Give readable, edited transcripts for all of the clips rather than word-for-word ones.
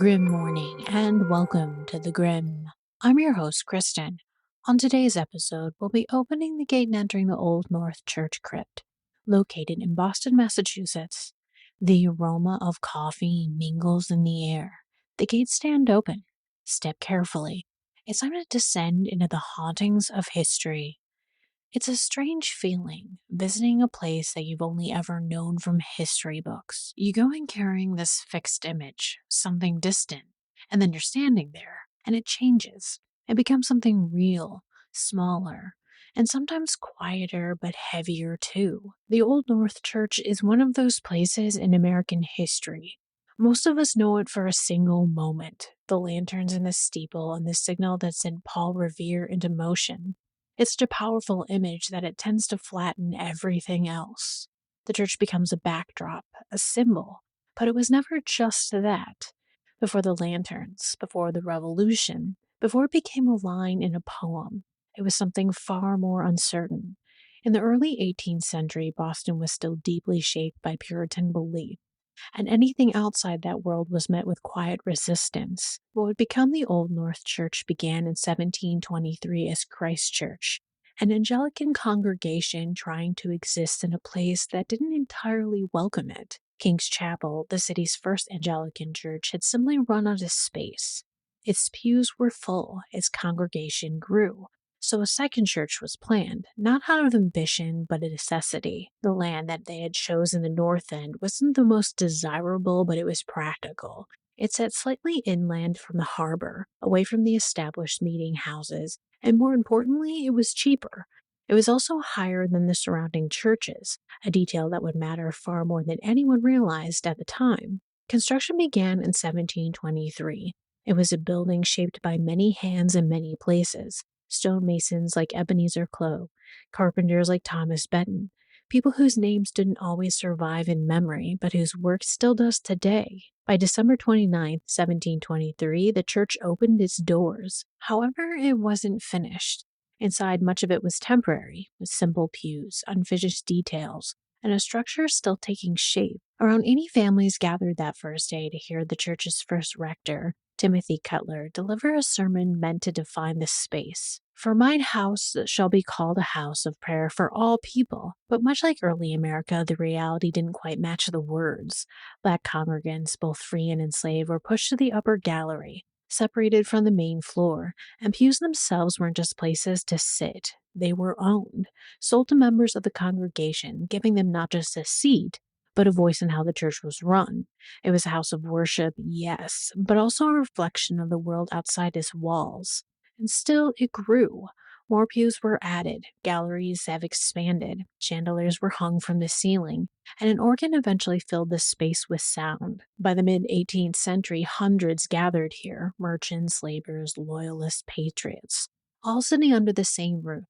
Grim morning and welcome to the Grim. I'm your host, Kristen. On today's episode, we'll be opening the gate and entering the Old North Church Crypt, located in Boston, Massachusetts. The aroma of coffee mingles in the air. The gates stand open. Step carefully. It's time to descend into the hauntings of history. It's a strange feeling, visiting a place that you've only ever known from history books. You go in carrying this fixed image, something distant, and then you're standing there, and it changes. It becomes something real, smaller, and sometimes quieter but heavier too. The Old North Church is one of those places in American history. Most of us know it for a single moment, the lanterns in the steeple and the signal that sent Paul Revere into motion. It's such a powerful image that it tends to flatten everything else. The church becomes a backdrop, a symbol, but it was never just that. Before the lanterns, before the revolution, before it became a line in a poem, it was something far more uncertain. In the early 18th century, Boston was still deeply shaped by Puritan belief, and anything outside that world was met with quiet resistance. What would become the Old North Church began in 1723 as Christ Church, an Anglican congregation trying to exist in a place that didn't entirely welcome it. King's Chapel, the city's first Anglican church, had simply run out of space. Its pews were full, its congregation grew. So a second church was planned, not out of ambition, but a necessity. The land that they had chosen, the north end, wasn't the most desirable, but it was practical. It sat slightly inland from the harbor, away from the established meeting houses, and more importantly, it was cheaper. It was also higher than the surrounding churches, a detail that would matter far more than anyone realized at the time. Construction began in 1723. It was a building shaped by many hands in many places. Stonemasons like Ebenezer Clow, carpenters like Thomas Benton, people whose names didn't always survive in memory, but whose work still does today. By December 29, 1723, the church opened its doors. However, it wasn't finished. Inside, much of it was temporary, with simple pews, unfinished details, and a structure still taking shape. Around 80 families gathered that first day to hear the church's first rector, Timothy Cutler, deliver a sermon meant to define this space. For mine house shall be called a house of prayer for all people. But much like early America, the reality didn't quite match the words. Black congregants, both free and enslaved, were pushed to the upper gallery, separated from the main floor, and pews themselves weren't just places to sit. They were owned, sold to members of the congregation, giving them not just a seat, but a voice in how the church was run. It was a house of worship, yes, but also a reflection of the world outside its walls. And still, it grew. More pews were added, galleries have expanded, chandeliers were hung from the ceiling, and an organ eventually filled the space with sound. By the mid-18th century, hundreds gathered here, merchants, laborers, loyalists, patriots, all sitting under the same roof,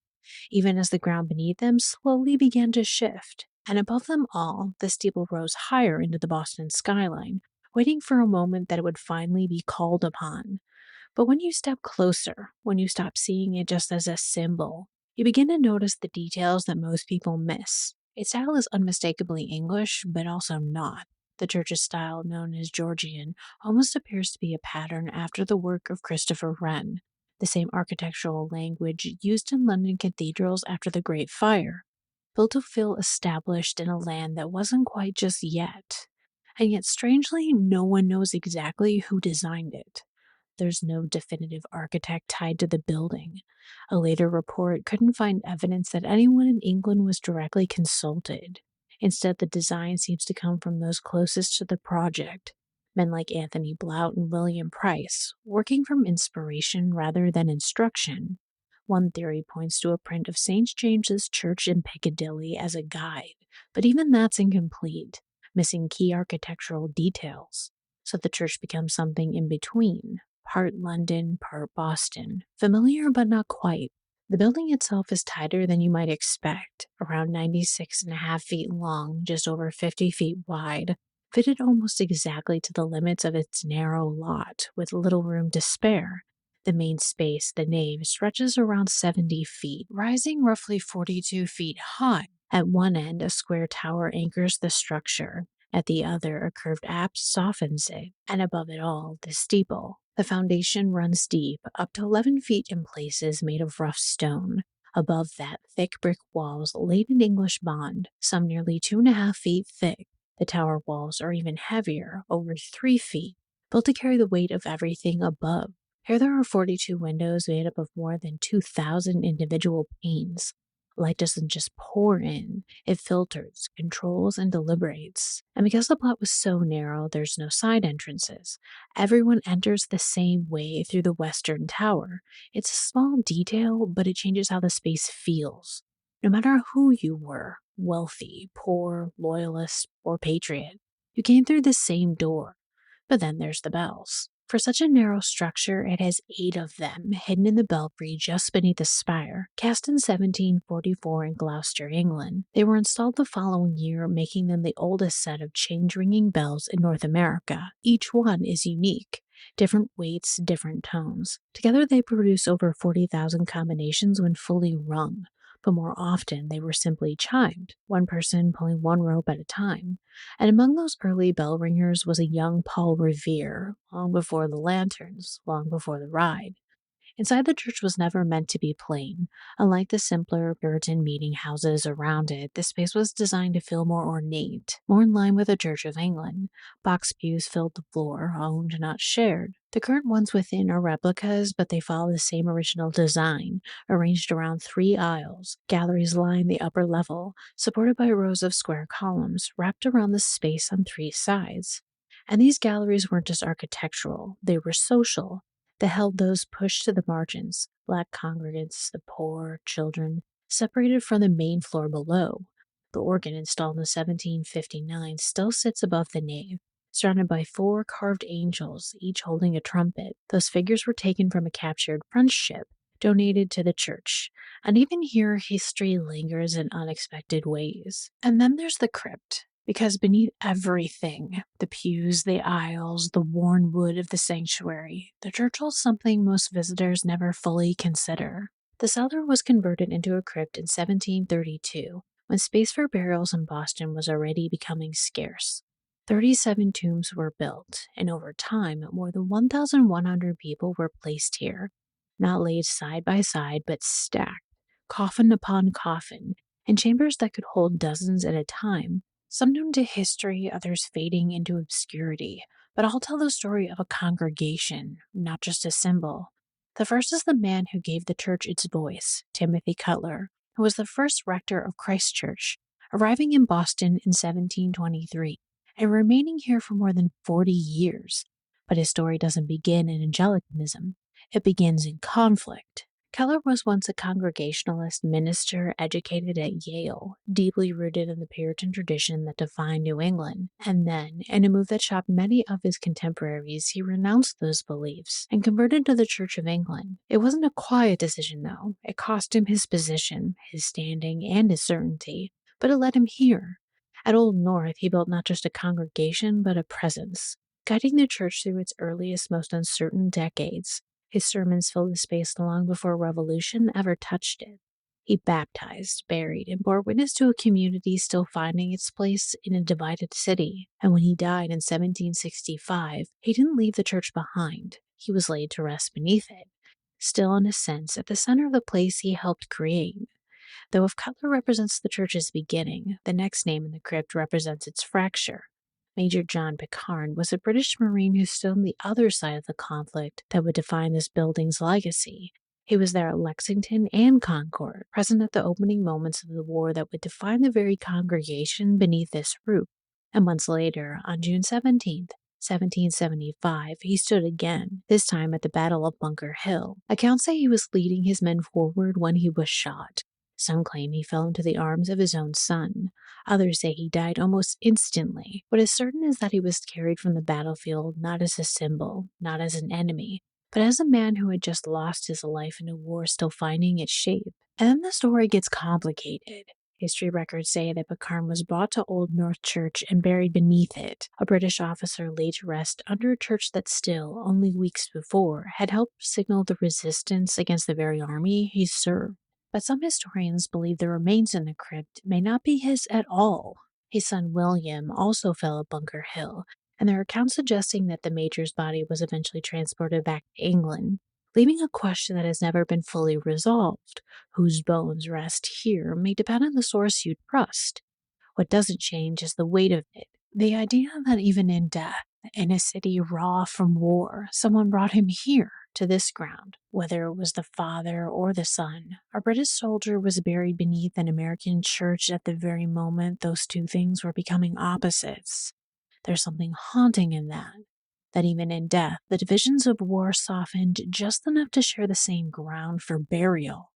even as the ground beneath them slowly began to shift. And above them all, the steeple rose higher into the Boston skyline, waiting for a moment that it would finally be called upon. But when you step closer, when you stop seeing it just as a symbol, you begin to notice the details that most people miss. Its style is unmistakably English, but also not. The church's style, known as Georgian, almost appears to be a pattern after the work of Christopher Wren, the same architectural language used in London cathedrals after the Great Fire, built to feel established in a land that wasn't quite just yet. And yet, strangely, no one knows exactly who designed it. There's no definitive architect tied to the building. A later report couldn't find evidence that anyone in England was directly consulted. Instead, the design seems to come from those closest to the project, men like Anthony Blount and William Price, working from inspiration rather than instruction. One theory points to a print of St. James's Church in Piccadilly as a guide, but even that's incomplete, missing key architectural details. So the church becomes something in between, part London, part Boston, familiar but not quite. The building itself is tighter than you might expect, around 96.5 feet long, just over 50 feet wide, fitted almost exactly to the limits of its narrow lot, with little room to spare. The main space, the nave, stretches around 70 feet, rising roughly 42 feet high. At one end, a square tower anchors the structure. At the other, a curved apse softens it, and above it all, the steeple. The foundation runs deep, up to 11 feet in places made of rough stone. Above that, thick brick walls laid in English bond, some nearly 2.5 feet thick. The tower walls are even heavier, over 3 feet, built to carry the weight of everything above. Here there are 42 windows made up of more than 2,000 individual panes. Light doesn't just pour in, it filters, controls, and deliberates. And because the plot was so narrow, there's no side entrances. Everyone enters the same way through the western tower. It's a small detail, but it changes how the space feels. No matter who you were, wealthy, poor, loyalist, or patriot, you came through the same door. But then there's the bells. For such a narrow structure, it has 8 of them, hidden in the belfry just beneath the spire. Cast in 1744 in Gloucester, England, they were installed the following year, making them the oldest set of change-ringing bells in North America. Each one is unique. Different weights, different tones. Together they produce over 40,000 combinations when fully rung. But more often they were simply chimed, one person pulling one rope at a time. And among those early bell ringers was a young Paul Revere, long before the lanterns, long before the ride. Inside, the church was never meant to be plain. Unlike the simpler Puritan meeting houses around it, the space was designed to feel more ornate, more in line with the Church of England. Box pews filled the floor, owned, not shared. The current ones within are replicas, but they follow the same original design, arranged around 3 aisles. Galleries line the upper level, supported by rows of square columns, wrapped around the space on 3 sides. And these galleries weren't just architectural, they were social. They held those pushed to the margins, black congregants, the poor, children, separated from the main floor below. The organ installed in 1759 still sits above the nave, surrounded by 4 carved angels, each holding a trumpet. Those figures were taken from a captured French ship, donated to the church. And even here, history lingers in unexpected ways. And then there's the crypt. Because beneath everything, the pews, the aisles, the worn wood of the sanctuary, the church holds something most visitors never fully consider. The cellar was converted into a crypt in 1732, when space for burials in Boston was already becoming scarce. 37 tombs were built, and over time, more than 1,100 people were placed here, not laid side by side, but stacked, coffin upon coffin, in chambers that could hold dozens at a time. Some known to history, others fading into obscurity, but all tell the story of a congregation, not just a symbol. The first is the man who gave the church its voice, Timothy Cutler, who was the first rector of Christ Church, arriving in Boston in 1723 and remaining here for more than 40 years. But his story doesn't begin in Anglicanism, it begins in conflict. Cutler was once a Congregationalist minister educated at Yale, deeply rooted in the Puritan tradition that defined New England. And then, in a move that shocked many of his contemporaries, he renounced those beliefs and converted to the Church of England. It wasn't a quiet decision, though. It cost him his position, his standing, and his certainty, but it led him here. At Old North, he built not just a congregation, but a presence, guiding the church through its earliest, most uncertain decades. His sermons filled the space long before revolution ever touched it. He baptized, buried, and bore witness to a community still finding its place in a divided city. And when he died in 1765, he didn't leave the church behind. He was laid to rest beneath it, still in a sense at the center of the place he helped create. Though if Cutler represents the church's beginning, the next name in the crypt represents its fracture. Major John Pitcairn was a British Marine who stood on the other side of the conflict that would define this building's legacy. He was there at Lexington and Concord, present at the opening moments of the war that would define the very congregation beneath this roof. And months later, on June 17th, 1775, he stood again, this time at the Battle of Bunker Hill. Accounts say he was leading his men forward when he was shot. Some claim he fell into the arms of his own son. Others say he died almost instantly. What is certain is that he was carried from the battlefield not as a symbol, not as an enemy, but as a man who had just lost his life in a war still finding its shape. And then the story gets complicated. History records say that Pitcairn was brought to Old North Church and buried beneath it, a British officer laid to rest under a church that still, only weeks before, had helped signal the resistance against the very army he served. But some historians believe the remains in the crypt may not be his at all. His son William also fell at Bunker Hill, and there are accounts suggesting that the Major's body was eventually transported back to England, leaving a question that has never been fully resolved. Whose bones rest here may depend on the source you trust. What doesn't change is the weight of it. The idea that even in death, in a city raw from war, someone brought him here, to this ground. Whether it was the father or the son, a British soldier was buried beneath an American church at the very moment those two things were becoming opposites. There's something haunting in that even in death, the divisions of war softened just enough to share the same ground for burial.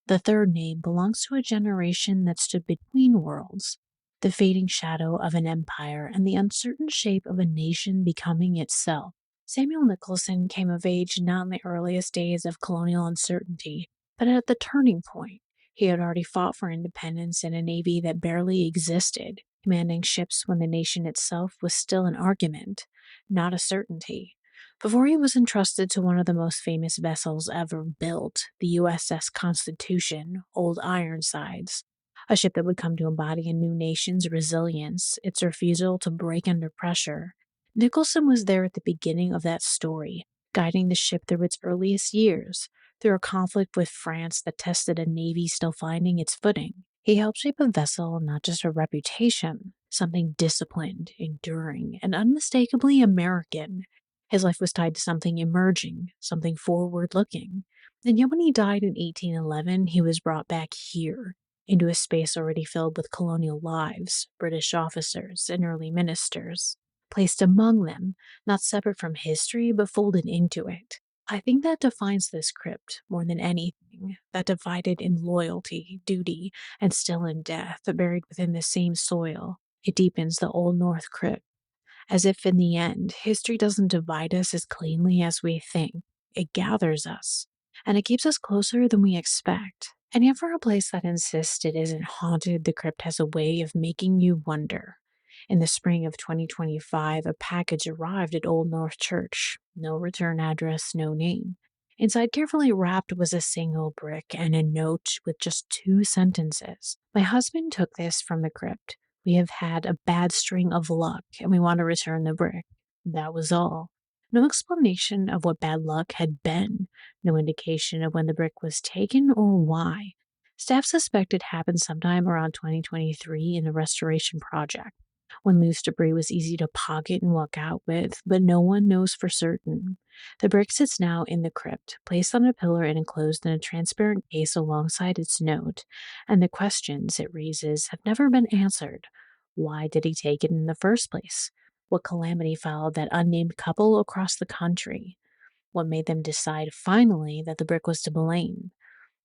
The third name belongs to a generation that stood between worlds, the fading shadow of an empire and the uncertain shape of a nation becoming itself. Samuel Nicholson came of age not in the earliest days of colonial uncertainty, but at the turning point. He had already fought for independence in a navy that barely existed, commanding ships when the nation itself was still an argument, not a certainty. Before he was entrusted to one of the most famous vessels ever built, the USS Constitution, Old Ironsides, a ship that would come to embody a new nation's resilience, its refusal to break under pressure. Nicholson was there at the beginning of that story, guiding the ship through its earliest years, through a conflict with France that tested a navy still finding its footing. He helped shape a vessel, not just a reputation, something disciplined, enduring, and unmistakably American. His life was tied to something emerging, something forward-looking. And yet when he died in 1811, he was brought back here, into a space already filled with colonial lives, British officers, and early ministers, placed among them, not separate from history, but folded into it. I think that defines this crypt more than anything, that divided in loyalty, duty, and still in death, buried within the same soil. It deepens the Old North crypt, as if in the end, history doesn't divide us as cleanly as we think. It gathers us, and it keeps us closer than we expect. And yet for a place that insists it isn't haunted, the crypt has a way of making you wonder. In the spring of 2025, a package arrived at Old North Church. No return address, no name. Inside, carefully wrapped, was a single brick and a note with just 2 sentences. My husband took this from the crypt. We have had a bad string of luck, and we want to return the brick. That was all. No explanation of what bad luck had been. No indication of when the brick was taken or why. Staff suspect it happened sometime around 2023 in a restoration project, when loose debris was easy to pocket and walk out with, but no one knows for certain. The brick sits now in the crypt, placed on a pillar and enclosed in a transparent case alongside its note, and the questions it raises have never been answered. Why did he take it in the first place? What calamity followed that unnamed couple across the country? What made them decide finally that the brick was to blame?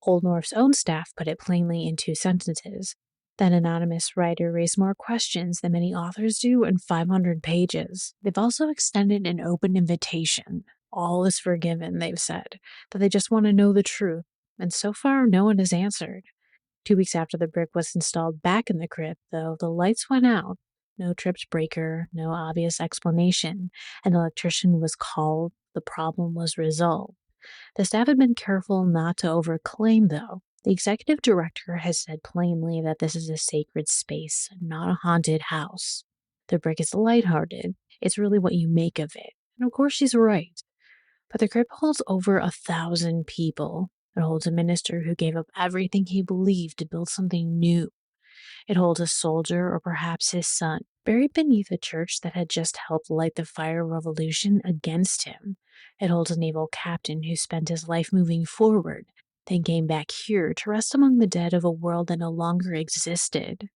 Old North's own staff put it plainly in 2 sentences. That anonymous writer raised more questions than many authors do in 500 pages. They've also extended an open invitation. All is forgiven, they've said, that they just want to know the truth, and so far no one has answered. 2 weeks after the brick was installed back in the crypt, though, the lights went out. No tripped breaker, no obvious explanation. An electrician was called. The problem was resolved. The staff had been careful not to overclaim, though. The executive director has said plainly that this is a sacred space, not a haunted house. The brick is lighthearted. It's really what you make of it. And of course she's right. But the crypt holds over 1,000 people. It holds a minister who gave up everything he believed to build something new. It holds a soldier, or perhaps his son, buried beneath a church that had just helped light the fire revolution against him. It holds a naval captain who spent his life moving forward, then came back here to rest among the dead of a world that no longer existed.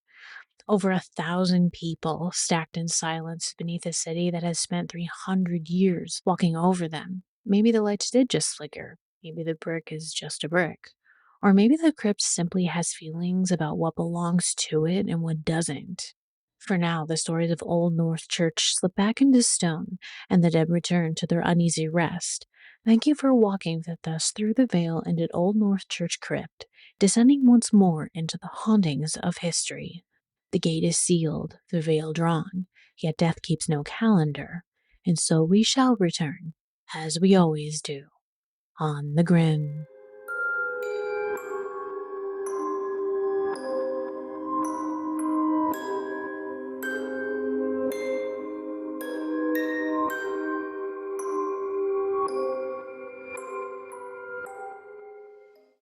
Over 1,000 people stacked in silence beneath a city that has spent 300 years walking over them. Maybe the lights did just flicker. Maybe the brick is just a brick. Or maybe the crypt simply has feelings about what belongs to it and what doesn't. For now, the stories of Old North Church slip back into stone, and the dead return to their uneasy rest. Thank you for walking with us through the veil into Old North Church crypt, descending once more into the hauntings of history. The gate is sealed, the veil drawn, yet death keeps no calendar, and so we shall return, as we always do, on the Grim.